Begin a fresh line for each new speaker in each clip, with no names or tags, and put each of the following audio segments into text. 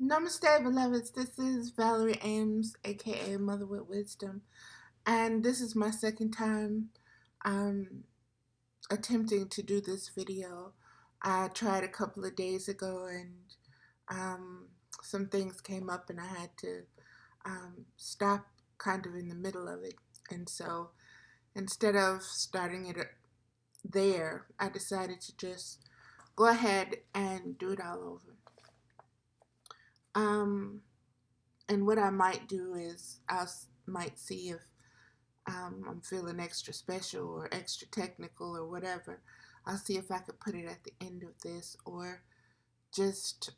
Namaste, beloveds. This is Valerie AMES, aka Mother with Wisdom, and this is my second time attempting to do this video. I tried a couple of days ago, and some things came up, and I had to stop kind of in the middle of it. And so, instead of starting it there, I decided to just go ahead and do it all over. And what I might do is might see if I'm feeling extra special or extra technical or whatever. I'll see if I could put it at the end of this, or just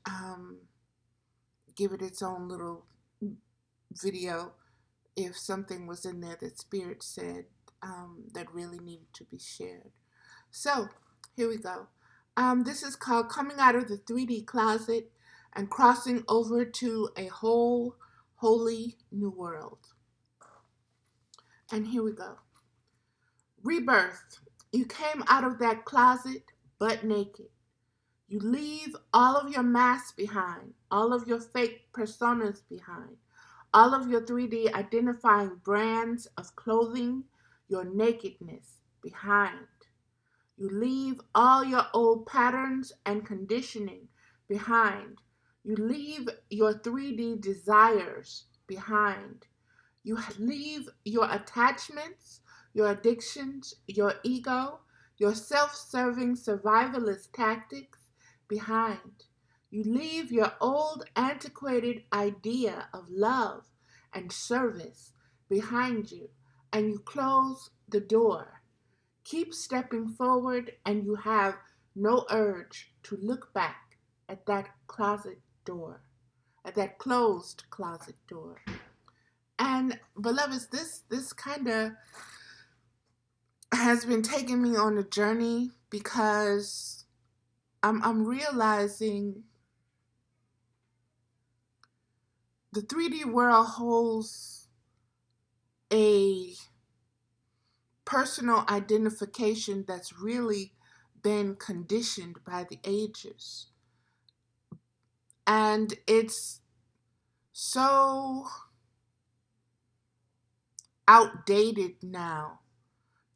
give it its own little video if something was in there that Spirit said that really needed to be shared. So here we go. This is called Coming Out of the 3D Closet and Crossing Over to a Whole Holy New World. And here we go. Rebirth. You came out of that closet butt naked. You leave all of your masks behind, all of your fake personas behind, all of your 3D identifying brands of clothing, your nakedness behind. You leave all your old patterns and conditioning behind. You leave your 3D desires behind. You leave your attachments, your addictions, your ego, your self-serving survivalist tactics behind. You leave your old antiquated idea of love and service behind you, and you close the door. Keep stepping forward, and you have no urge to look back at that closet door, at that closed closet door. And beloveds, this kind of has been taking me on a journey, because I'm realizing the 3D world holds a personal identification that's really been conditioned by the ages. And it's so outdated now,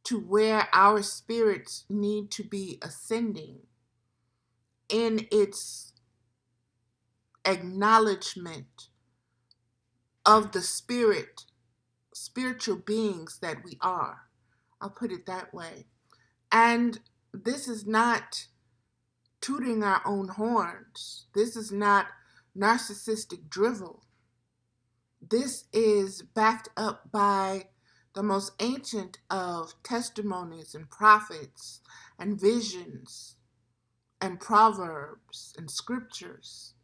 to where our spirits need to be ascending in its acknowledgement of the spiritual beings that we are. I'll put it that way. And this is not tooting our own horns. This is not narcissistic drivel. This is backed up by the most ancient of testimonies and prophets and visions and proverbs and scriptures.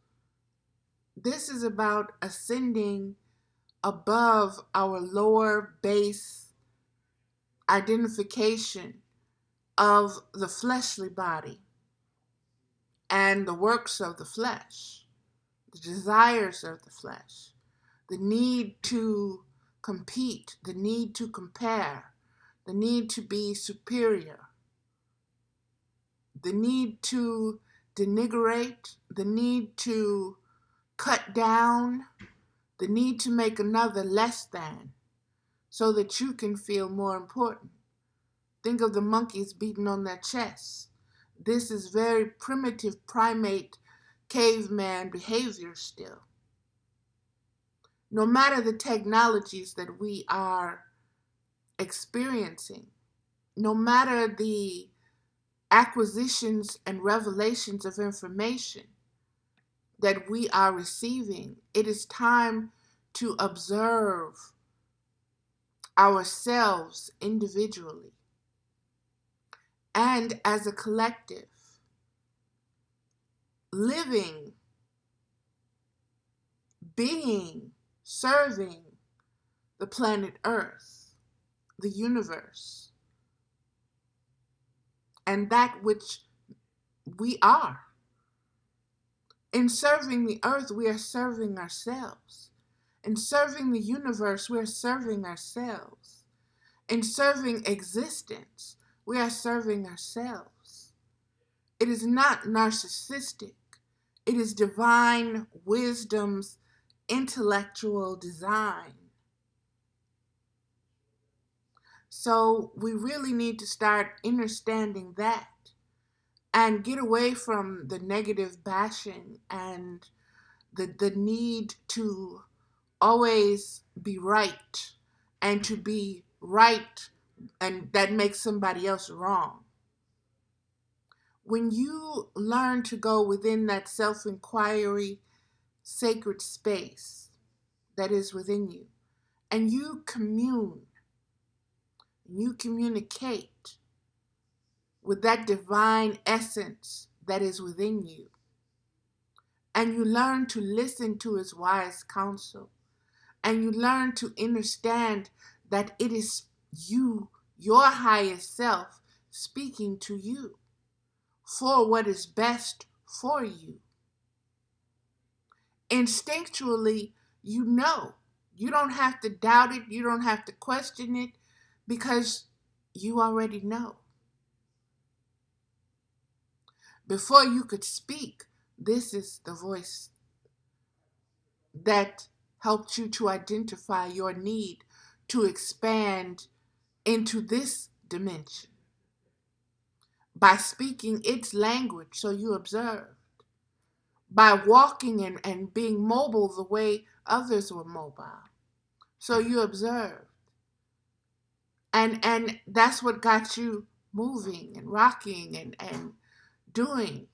This is about ascending above our lower base identification of the fleshly body and the works of the flesh, the desires of the flesh, the need to compete, the need to compare, the need to be superior, the need to denigrate, the need to cut down, the need to make another less than, so that you can feel more important. Think of the monkeys beating on their chests. This is very primitive primate caveman behavior still. No matter the technologies that we are experiencing, no matter the acquisitions and revelations of information that we are receiving, it is time to observe ourselves individually and as a collective, living, being, serving the planet Earth, the universe, and that which we are. In serving the earth, we are serving ourselves. In serving the universe, we are serving ourselves. In serving existence, we are serving ourselves. It is not narcissistic. It is divine wisdom's intellectual design. So we really need to start understanding that and get away from the negative bashing and the need to always be right and to be right, and that makes somebody else wrong. When you learn to go within that self-inquiry sacred space that is within you, and you communicate with that divine essence that is within you, and you learn to listen to his wise counsel, and you learn to understand that it is you, your highest self, speaking to you for what is best for you. Instinctually, you know. You don't have to doubt it, you don't have to question it, because you already know. Before you could speak, this is the voice that helped you to identify your need to expand into this dimension by speaking its language, so you observed, by walking and being mobile the way others were mobile, so you observed. And that's what got you moving and rocking and doing.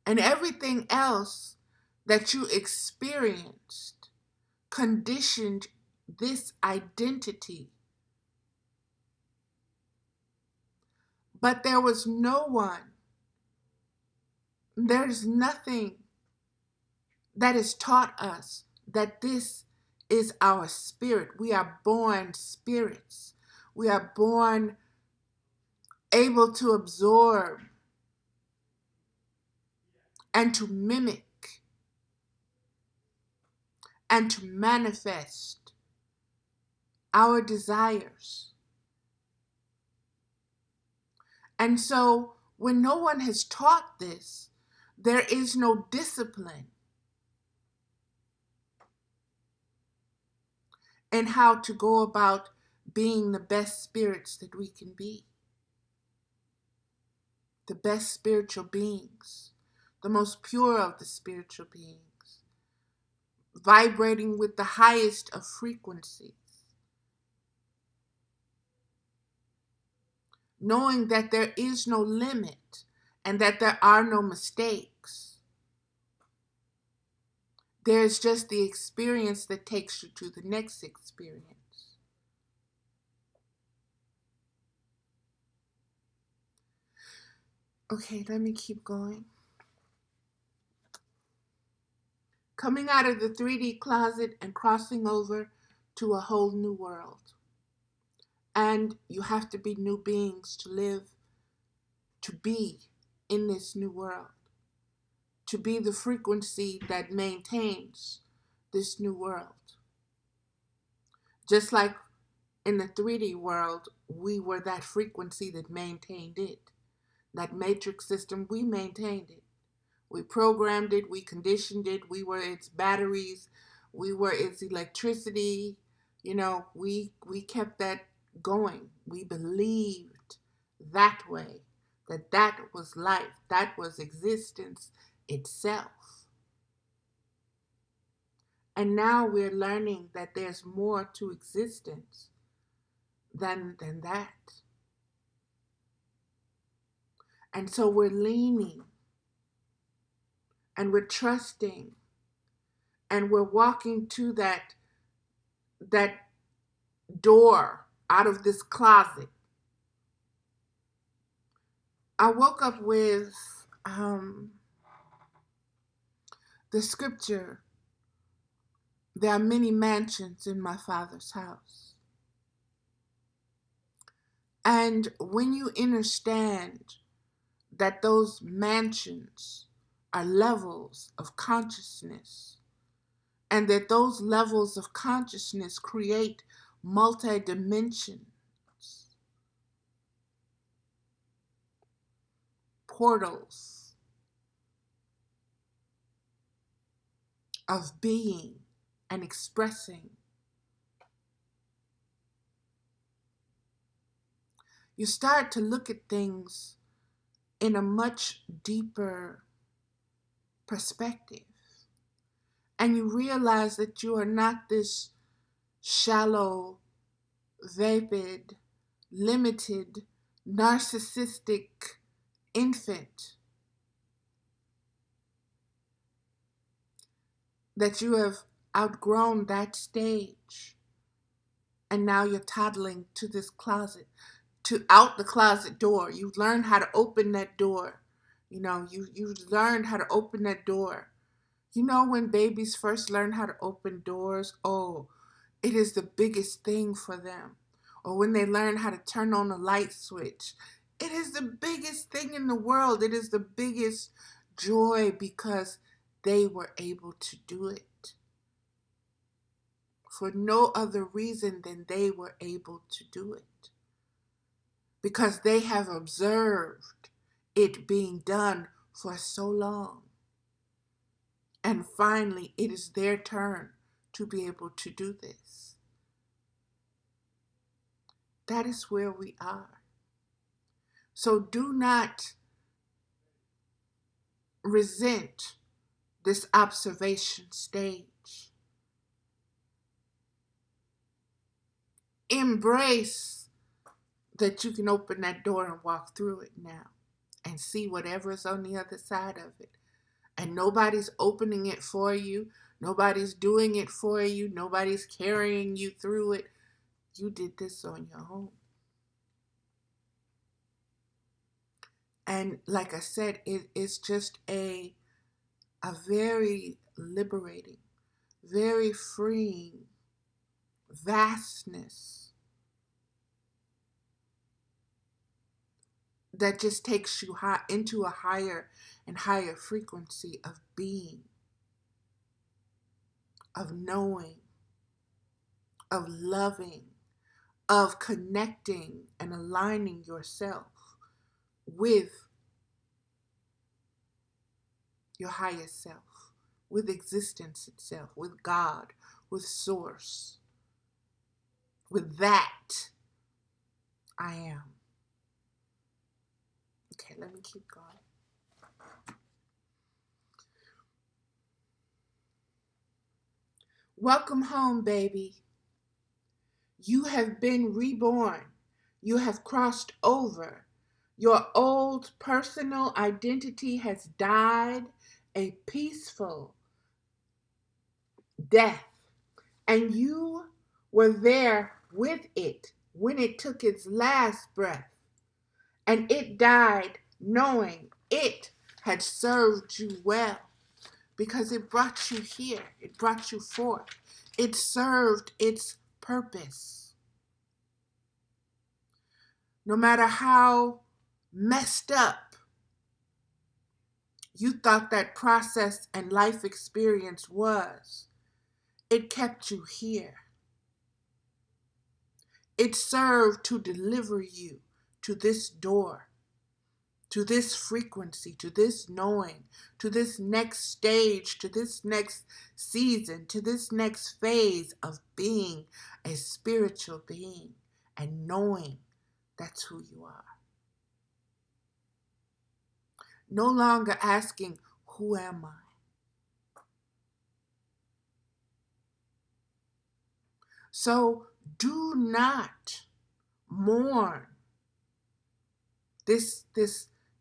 And everything else that you experienced conditioned this identity. But there was no one, there's nothing that has taught us that this is our spirit. We are born spirits. We are born able to absorb and to mimic and to manifest our desires. And so when no one has taught this, there is no discipline in how to go about being the best spirits that we can be. The best spiritual beings, the most pure of the spiritual beings, vibrating with the highest of frequencies, knowing that there is no limit and that there are no mistakes. There's just the experience that takes you to the next experience. Okay, let me keep going. Coming out of the 3D closet and crossing over to a whole new world. And you have to be new beings to live, to be in this new world, to be the frequency that maintains this new world. Just like in the 3D world, we were that frequency that maintained it. That matrix system, we maintained it. We programmed it, we conditioned it, we were its batteries, we were its electricity. You know, we kept that going. We believed that way, that was life, that was existence itself. And now we're learning that there's more to existence than that. And so we're leaning and we're trusting and we're walking to that door out of this closet. I woke up with the scripture, there are many mansions in my Father's house. And when you understand that those mansions are levels of consciousness, and that those levels of consciousness create multi-dimensions, portals, of being and expressing. You start to look at things in a much deeper perspective. And you realize that you are not this shallow, vapid, limited, narcissistic infant. That you have outgrown that stage. And now you're toddling to this closet, to out the closet door. You've learned how to open that door. You've learned how to open that door. You know, when babies first learn how to open doors, oh, it is the biggest thing for them. Or when they learn how to turn on a light switch, it is the biggest thing in the world. It is the biggest joy because they were able to do it for no other reason than they were able to do it. Because they have observed it being done for so long. And finally, it is their turn to be able to do this. That is where we are. So do not resent this observation stage. Embrace that you can open that door and walk through it now and see whatever's on the other side of it. And nobody's opening it for you. Nobody's doing it for you. Nobody's carrying you through it. You did this on your own. And like I said, it is just a very liberating, very freeing vastness that just takes you into a higher and higher frequency of being, of knowing, of loving, of connecting and aligning yourself with your highest self, with existence itself, with God, with Source, with that I am. Okay, let me keep going. Welcome home, baby. You have been reborn. You have crossed over. Your old personal identity has died a peaceful death. And you were there with it when it took its last breath. And it died knowing it had served you well because it brought you here. It brought you forth. It served its purpose. No matter how messed up you thought that process and life experience was, it kept you here. It served to deliver you to this door, to this frequency, to this knowing, to this next stage, to this next season, to this next phase of being a spiritual being and knowing that's who you are. No longer asking, who am I? So do not mourn this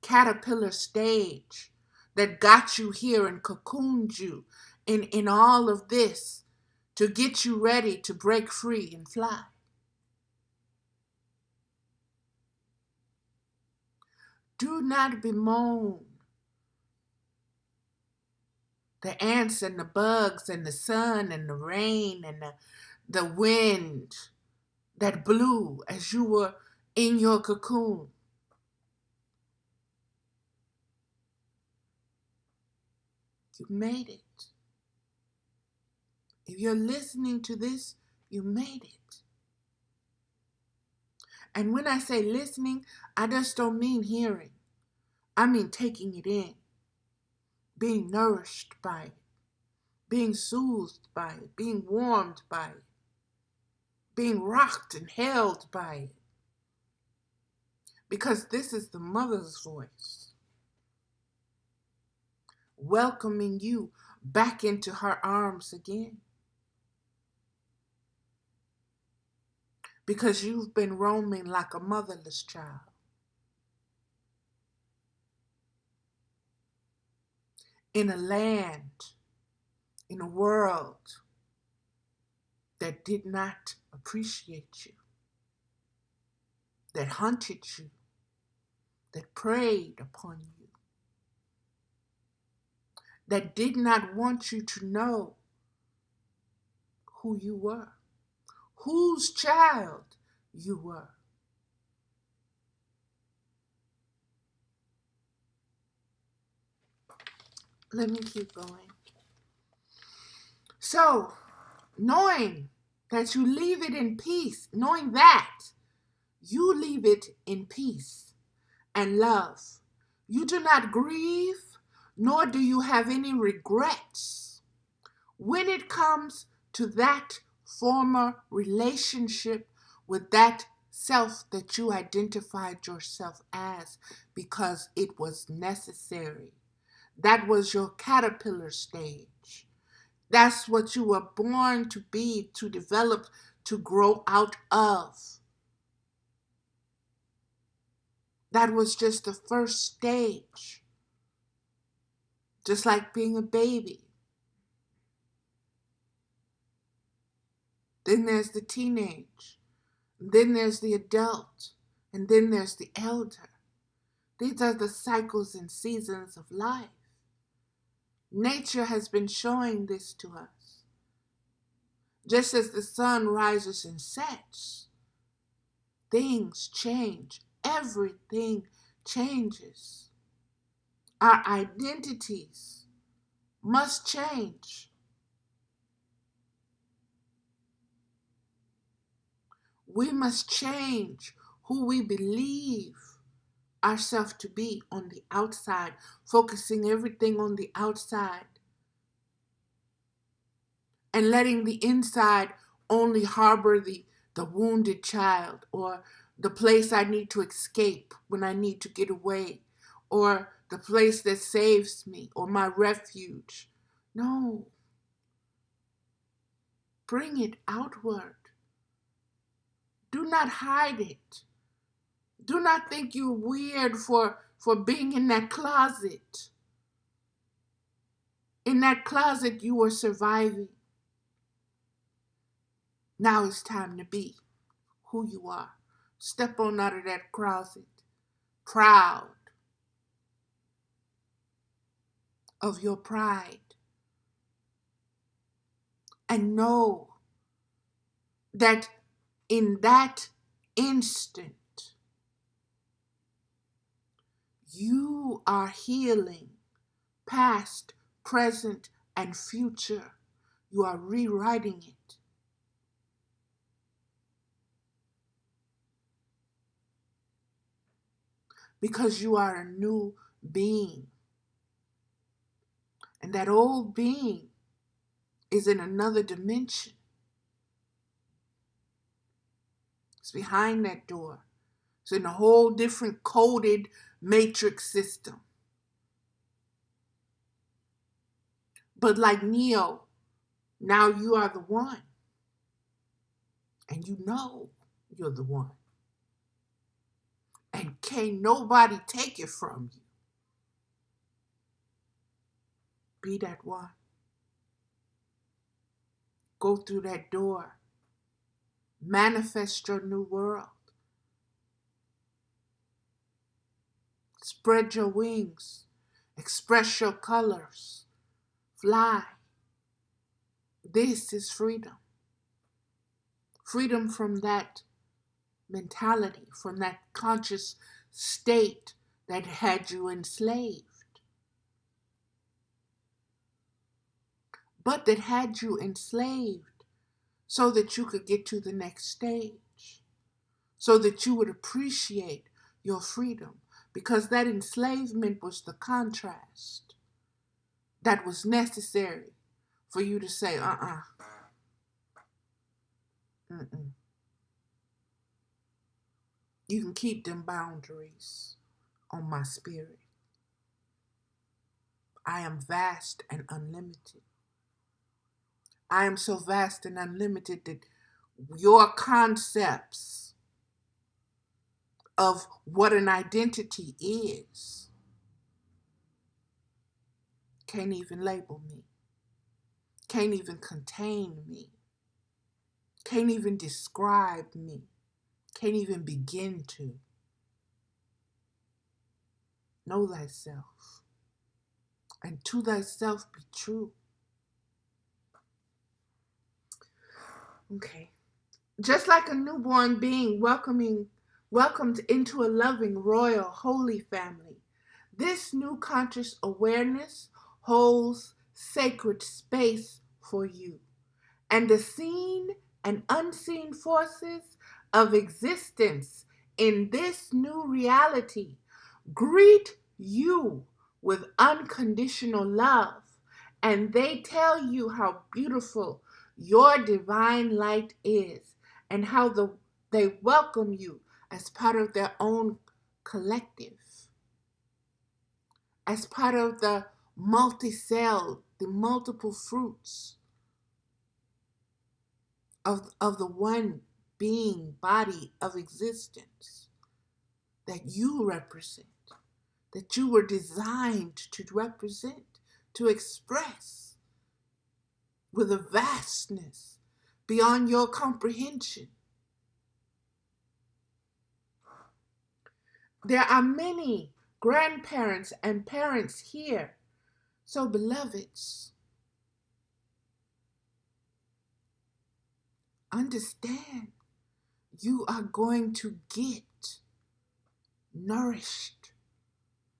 caterpillar stage that got you here and cocooned you in all of this to get you ready to break free and fly. Do not bemoan the ants and the bugs and the sun and the rain and the wind that blew as you were in your cocoon. You made it. If you're listening to this, you made it. And when I say listening, I just don't mean hearing. I mean taking it in, being nourished by it, being soothed by it, being warmed by it, being rocked and held by it. Because this is the mother's voice, welcoming you back into her arms again. Because you've been roaming like a motherless child. In a land, in a world that did not appreciate you, that hunted you, that preyed upon you, that did not want you to know who you were, whose child you were. Let me keep going. So, knowing that you leave it in peace, knowing that you leave it in peace and love. You do not grieve, nor do you have any regrets when it comes to that former relationship with that self that you identified yourself as because it was necessary. That was your caterpillar stage. That's what you were born to be, to develop, to grow out of. That was just the first stage. Just like being a baby. Then there's the teenage. Then there's the adult. And then there's the elder. These are the cycles and seasons of life. Nature has been showing this to us. Just as the sun rises and sets, things change. Everything changes. Our identities must change. We must change who we believe ourselves to be on the outside, focusing everything on the outside and letting the inside only harbor the wounded child or the place I need to escape when I need to get away or the place that saves me or my refuge. No. Bring it outward. Do not hide it. Do not think you're weird for being in that closet. In that closet, you were surviving. Now it's time to be who you are. Step on out of that closet, proud of your pride. And know that in that instant, you are healing past, present, and future. You are rewriting it. Because you are a new being. And that old being is in another dimension. It's behind that door. It's in a whole different coded matrix system. But like Neo, now you are the one. And you know you're the one. And can't nobody take it from you. Be that one. Go through that door. Manifest your new world. Spread your wings. Express your colors. Fly. This is freedom. Freedom from that mentality, from that conscious state that had you enslaved. But that had you enslaved so that you could get to the next stage, so that you would appreciate your freedom, because that enslavement was the contrast that was necessary for you to say, mm-mm. You can keep them boundaries on my spirit. I am vast and unlimited. I am so vast and unlimited that your concepts of what an identity is can't even label me, can't even contain me, can't even describe me, can't even begin to. Know thyself, and to thyself be true. Okay. Just like a newborn being welcomed into a loving, royal, holy family, this new conscious awareness holds sacred space for you. And the seen and unseen forces of existence in this new reality greet you with unconditional love, and they tell you how beautiful your divine light is and how they welcome you as part of their own collective, as part of the multi-cell, the multiple fruits of the one being body of existence that you represent, that you were designed to represent, to express with a vastness beyond your comprehension. There are many grandparents and parents here. So, beloveds, understand you are going to get nourished.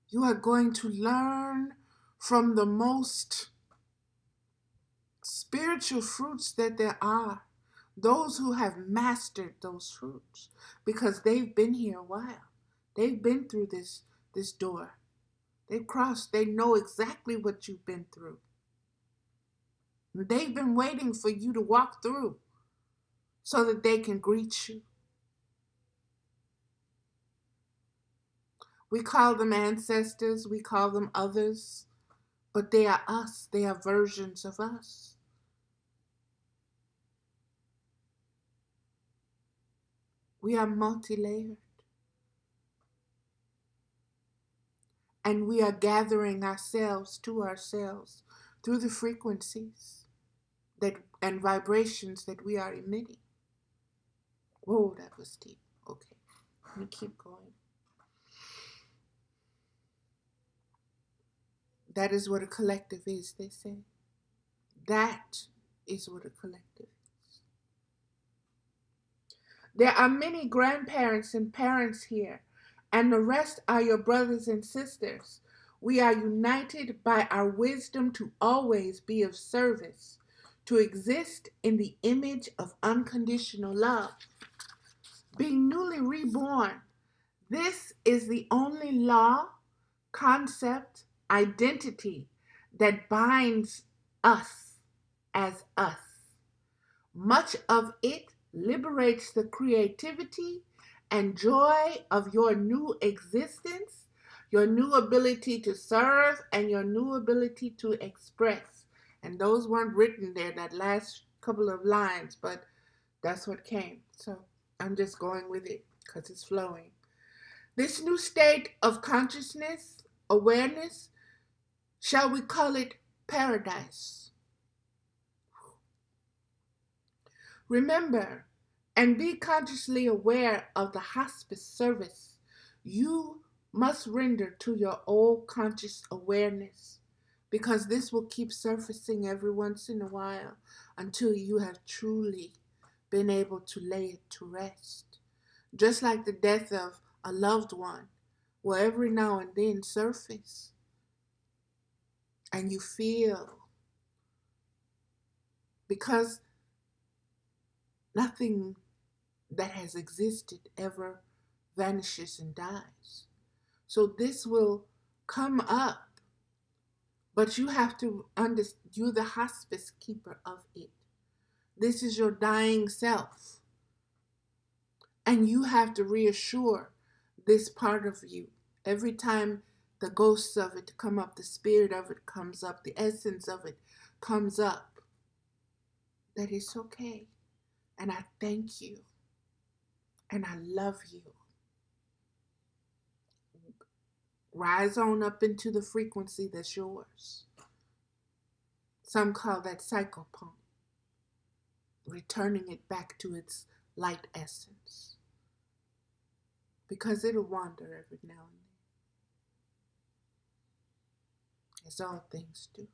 You are going to learn from the most spiritual fruits that there are, those who have mastered those fruits, because they've been here a while. They've been through this door. They've crossed. They know exactly what you've been through. They've been waiting for you to walk through so that they can greet you. We call them ancestors, we call them others, but they are us. They are versions of us. We are multi-layered. And we are gathering ourselves to ourselves through the frequencies that and vibrations that we are emitting. Whoa, that was deep. Okay, let me keep going. That is what a collective is, they say. That is what a collective is. There are many grandparents and parents here, and the rest are your brothers and sisters. We are united by our wisdom to always be of service, to exist in the image of unconditional love. Being newly reborn, this is the only law, concept, identity that binds us as us. Much of it liberates the creativity and joy of your new existence, your new ability to serve, and your new ability to express. And those weren't written there, that last couple of lines, but that's what came. So I'm just going with it because it's flowing. This new state of consciousness, awareness, shall we call it paradise? Remember and be consciously aware of the hospice service you must render to your old conscious awareness, because this will keep surfacing every once in a while until you have truly been able to lay it to rest. Just like the death of a loved one will every now and then surface, and you feel, because nothing that has existed ever vanishes and dies. So this will come up But you have to understand, you're the hospice keeper of it. This is your dying self. And you have to reassure this part of you. Every time the ghosts of it come up, the spirit of it comes up, the essence of it comes up, that it's okay. And I thank you. And I love you. Rise on up into the frequency that's yours. Some call that psychopomp. Returning it back to its light essence. Because it'll wander every now and then. As all things do.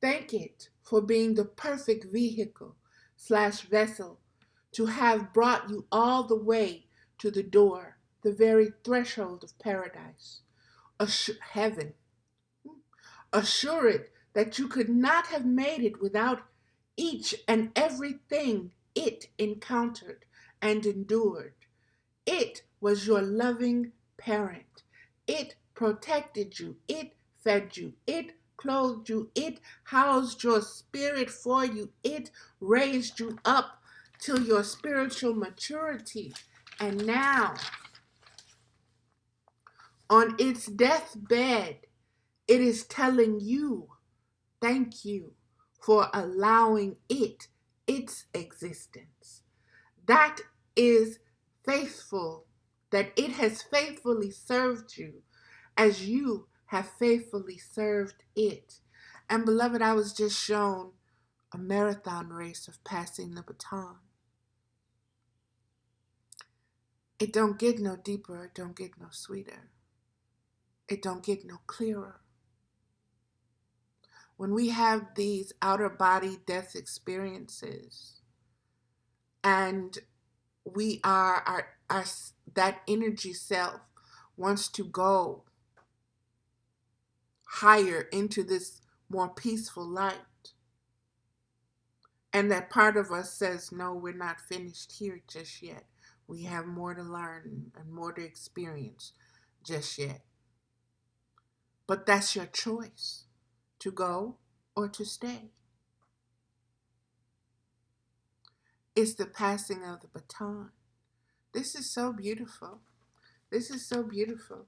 Thank it for being the perfect vehicle/vessel to have brought you all the way to the door, the very threshold of paradise, heaven. Assure it that you could not have made it without each and everything it encountered and endured. It was your loving parent. It protected you. It fed you. It clothed you. It housed your spirit for you. It raised you up till your spiritual maturity. And now, on its deathbed, it is telling you, thank you for allowing it its existence. That is faithful, that it has faithfully served you as you have faithfully served it. And beloved, I was just shown a marathon race of passing the baton. It don't get no deeper, it don't get no sweeter. It don't get no clearer. When we have these outer body death experiences and we are that energy self wants to go higher into this more peaceful light. And that part of us says, no, we're not finished here just yet. We have more to learn and more to experience just yet. But that's your choice, to go or to stay. It's the passing of the baton. This is so beautiful. This is so beautiful.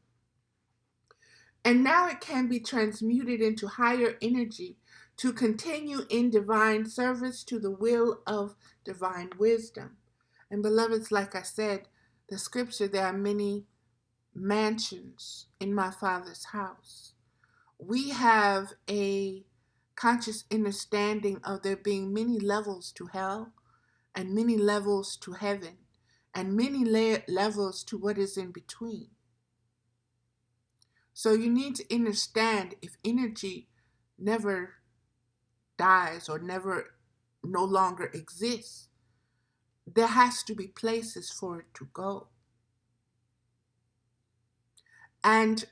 And now it can be transmuted into higher energy to continue in divine service to the will of divine wisdom. And beloveds, like I said, the scripture, there are many mansions in my Father's house. We have a conscious understanding of there being many levels to hell and many levels to heaven and many levels to what is in between. So you need to understand, if energy never dies or no longer exists, there has to be places for it to go. And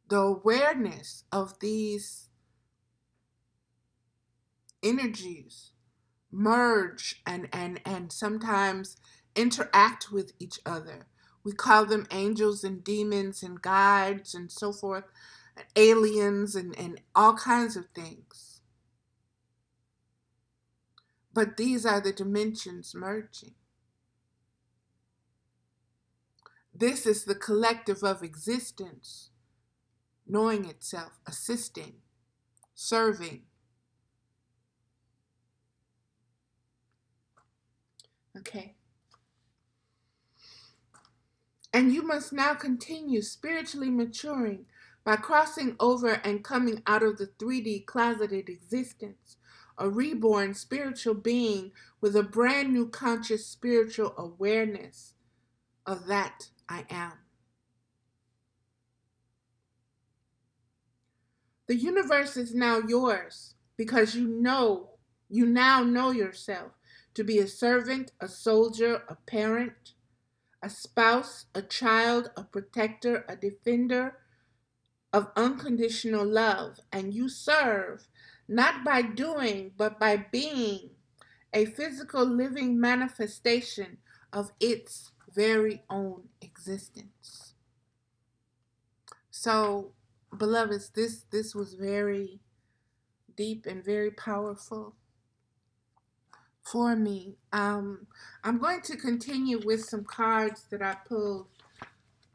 the awareness of these energies merge and sometimes interact with each other. We call them angels and demons and guides and so forth, and aliens and all kinds of things. But these are the dimensions merging. This is the collective of existence, knowing itself, assisting, serving. Okay. And you must now continue spiritually maturing by crossing over and coming out of the 3D closeted existence, a reborn spiritual being with a brand new conscious spiritual awareness of that I am. The universe is now yours because you now know yourself to be a servant, a soldier, a parent, a spouse, a child, a protector, a defender of unconditional love. And you serve not by doing, but by being a physical living manifestation of its very own existence. So, beloveds, this was very deep and very powerful for me. I'm going to continue with some cards that I pulled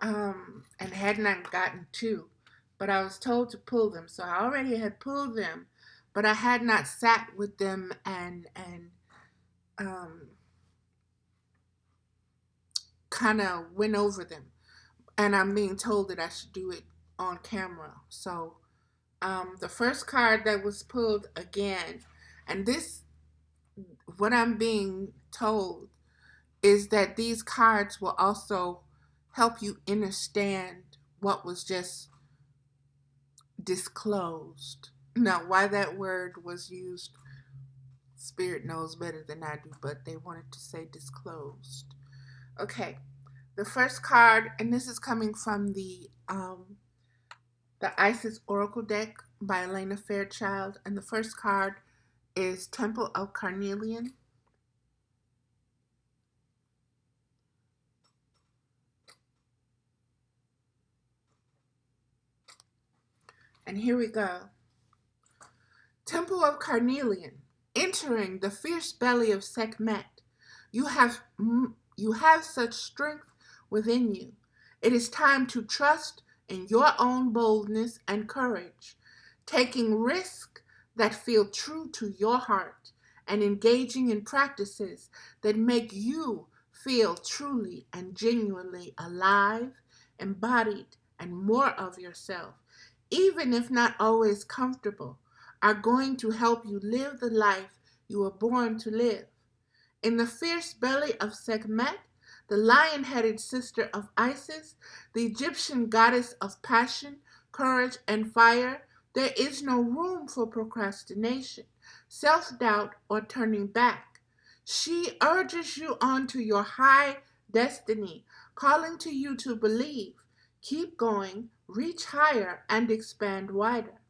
and had not gotten to, but I was told to pull them. So I already had pulled them, but I had not sat with them and kind of went over them. And I'm being told that I should do it on camera. So the first card that was pulled again, and this, what I'm being told is that these cards will also help you understand what was just disclosed. Now, why that word was used, Spirit knows better than I do, but they wanted to say disclosed. Okay, the first card, and this is coming from the Isis Oracle deck by Elena Fairchild, and the first card is Temple of Carnelian. And here we go. Temple of Carnelian, entering the fierce belly of Sekhmet, you have such strength within you. It is time to trust in your own boldness and courage, taking risks that feel true to your heart and engaging in practices that make you feel truly and genuinely alive, embodied, and more of yourself, even if not always comfortable, are going to help you live the life you were born to live. In the fierce belly of Sekhmet, the lion-headed sister of Isis, the Egyptian goddess of passion, courage, and fire, there is no room for procrastination, self-doubt, or turning back. She urges you on to your high destiny, calling to you to believe, keep going, reach higher, and expand wider.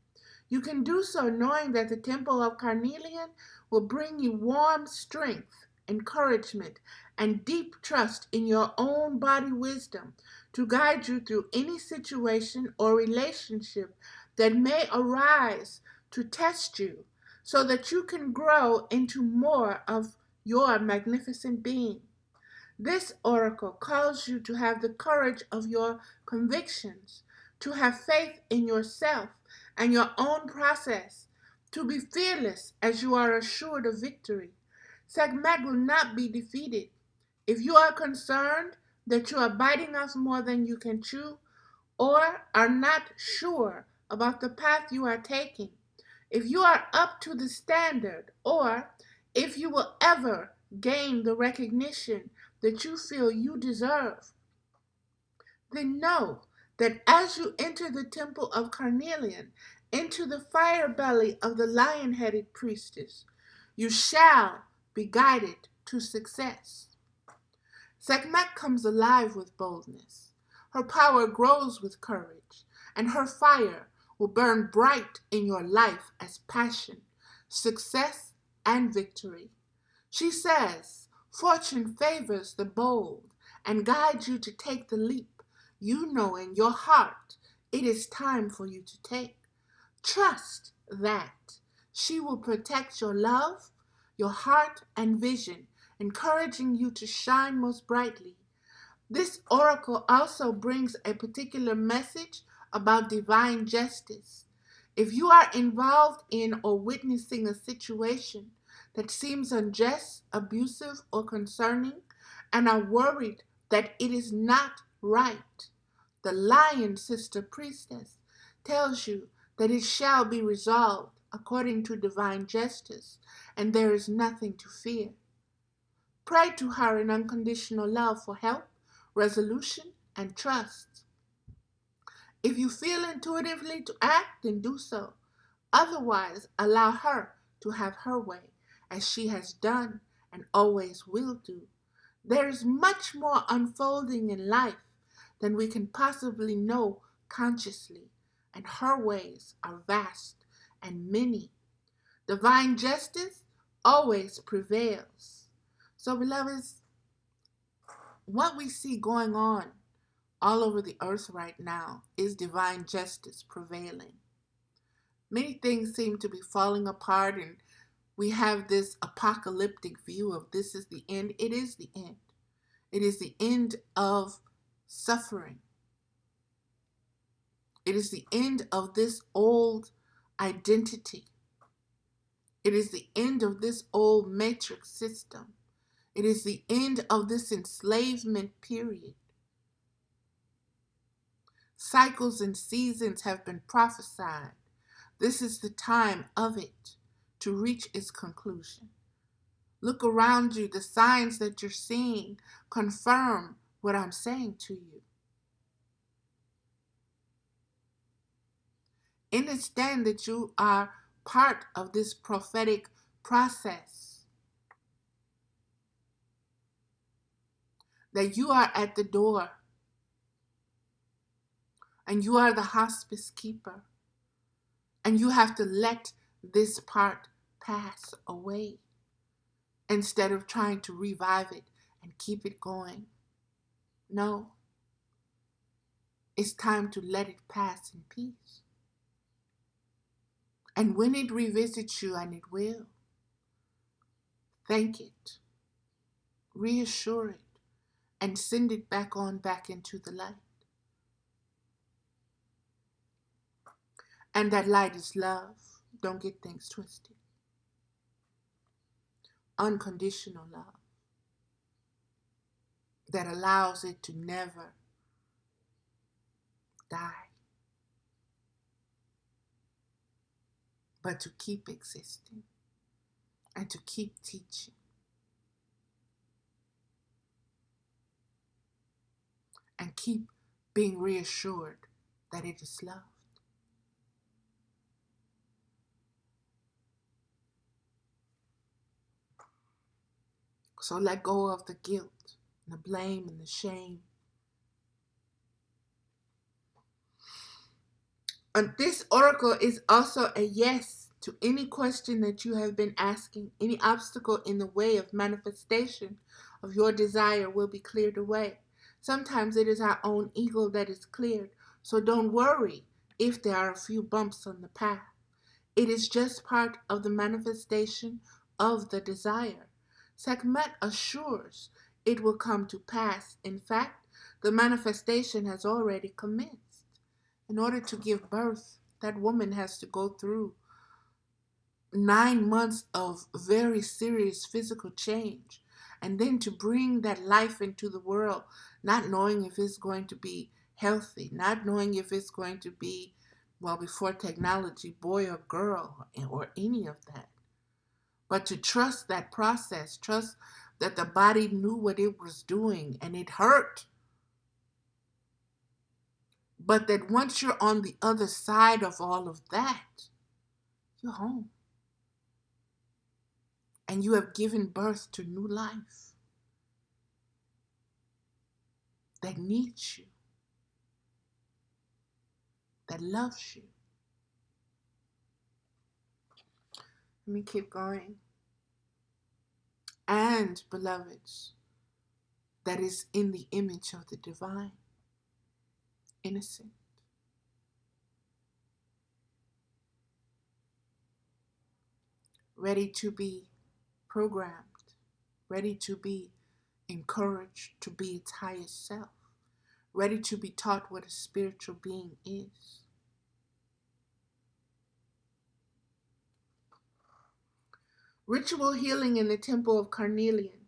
You can do so knowing that the Temple of Carnelian will bring you warm strength, encouragement, and deep trust in your own body wisdom to guide you through any situation or relationship that may arise to test you so that you can grow into more of your magnificent being. This oracle calls you to have the courage of your convictions, to have faith in yourself and your own process, to be fearless as you are assured of victory. Sekhmet will not be defeated. If you are concerned that you are biting off more than you can chew, or are not sure about the path you are taking, if you are up to the standard, or if you will ever gain the recognition that you feel you deserve, then know that as you enter the temple of Carnelian, into the fire belly of the lion-headed priestess, you shall be guided to success. Sekhmet comes alive with boldness. Her power grows with courage, and her fire will burn bright in your life as passion, success, and victory. She says, fortune favors the bold and guides you to take the leap you know in your heart it is time for you to take. Trust that she will protect your love, your heart, and vision, encouraging you to shine most brightly. This oracle also brings a particular message about divine justice. If you are involved in or witnessing a situation that seems unjust, abusive, or concerning, and are worried that it is not right, the lion sister priestess tells you that it shall be resolved according to divine justice, and there is nothing to fear. Pray to her in unconditional love for help, resolution, and trust. If you feel intuitively to act, then do so. Otherwise, allow her to have her way, as she has done and always will do. There is much more unfolding in life than we can possibly know consciously, and her ways are vast and many. Divine justice always prevails. So, beloveds, what we see going on all over the earth right now is divine justice prevailing. Many things seem to be falling apart, and we have this apocalyptic view of this is the end. It is the end. It is the end of suffering. It is the end of this old identity. It is the end of this old matrix system. It is the end of this enslavement period. Cycles and seasons have been prophesied. This is the time of it to reach its conclusion. Look around you. The signs that you're seeing confirm what I'm saying to you. Understand that you are part of this prophetic process. That you are at the door. And you are the hospice keeper. And you have to let this part pass away instead of trying to revive it and keep it going. No. It's time to let it pass in peace. And when it revisits you, and it will, thank it, reassure it, and send it back into the light. And that light is love. Don't get things twisted. Unconditional love that allows it to never die, but to keep existing and to keep teaching and keep being reassured that it is loved. So let go of the guilt, and the blame, and the shame. And this oracle is also a yes to any question that you have been asking. Any obstacle in the way of manifestation of your desire will be cleared away. Sometimes it is our own ego that is cleared. So don't worry if there are a few bumps on the path. It is just part of the manifestation of the desire. Sekhmet assures it will come to pass. In fact, the manifestation has already commenced. In order to give birth, that woman has to go through 9 months of very serious physical change. And then to bring that life into the world, not knowing if it's going to be healthy, not knowing if it's going to be, well, before technology, boy or girl, or any of that. But to trust that process, trust that the body knew what it was doing, and it hurt. But that once you're on the other side of all of that, you're home. And you have given birth to new life that needs you, that loves you. Let me keep going. And, beloveds, that is in the image of the divine, innocent. Ready to be programmed, ready to be encouraged to be its highest self, ready to be taught what a spiritual being is. Ritual healing in the temple of Carnelian.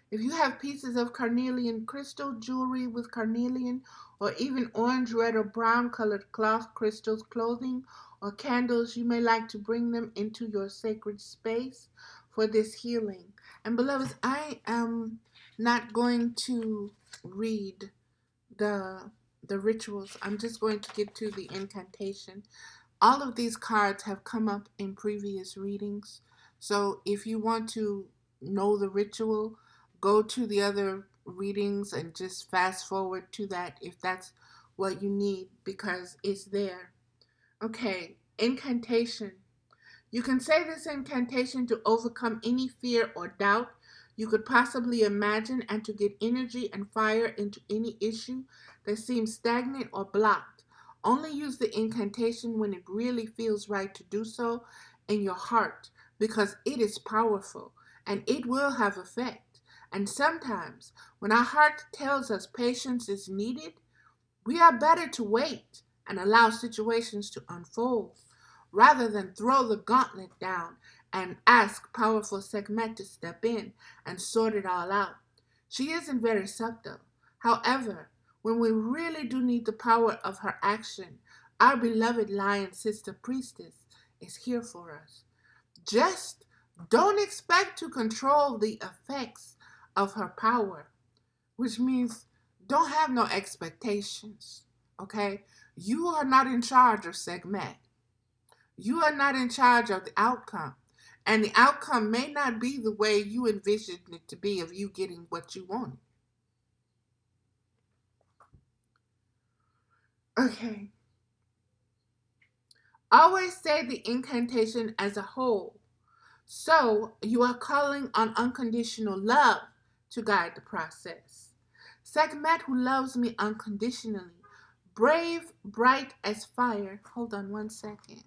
If you have pieces of carnelian crystal, jewelry with carnelian, or even orange, red, or brown colored cloth crystals, clothing, or candles, you may like to bring them into your sacred space for this healing. And beloveds, I am not going to read the rituals. I'm just going to get to the incantation. All of these cards have come up in previous readings. So if you want to know the ritual, go to the other readings and just fast forward to that if that's what you need, because it's there. Okay, incantation. You can say this incantation to overcome any fear or doubt you could possibly imagine and to get energy and fire into any issue that seems stagnant or blocked. Only use the incantation when it really feels right to do so in your heart, because it is powerful and it will have effect. And sometimes, when our heart tells us patience is needed, we are better to wait and allow situations to unfold rather than throw the gauntlet down and ask powerful Sekhmet to step in and sort it all out. She isn't very subtle. However, when we really do need the power of her action, our beloved lion sister priestess is here for us. Just don't expect to control the effects of her power, which means don't have no expectations. Okay? You are not in charge of Sekhmet. You are not in charge of the outcome. And the outcome may not be the way you envisioned it to be of you getting what you wanted. Okay. Always say the incantation as a whole. So you are calling on unconditional love to guide the process. Sekhmet, who loves me unconditionally, brave, bright as fire. Hold on one second.